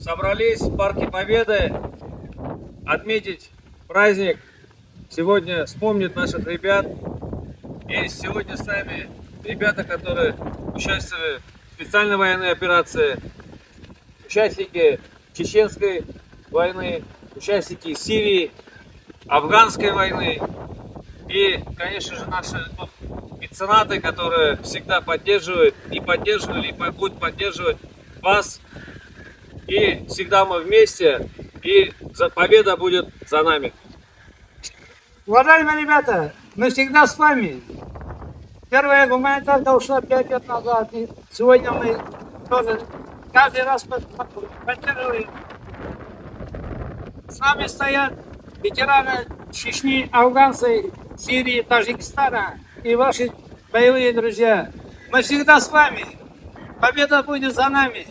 собрались в Парке Победы отметить праздник. Сегодня вспомнить наших ребят. И сегодня с нами ребята, которые участвовали в специальной военной операции, участники Чеченской войны, участники Сирии, Афганской войны. И, конечно же, наши меценаты, которые всегда поддерживают, и поддерживали, и будут поддерживать вас. И всегда мы вместе, и победа будет за нами. Уважаемые ребята, мы всегда с вами. Первая гуманитарка ушла 5 лет назад. И сегодня мы тоже каждый раз поддерживаем. С нами стоят ветераны Чечни, афганцы, Сирии, Таджикистана и ваши боевые друзья. Мы всегда с вами. Победа будет за нами.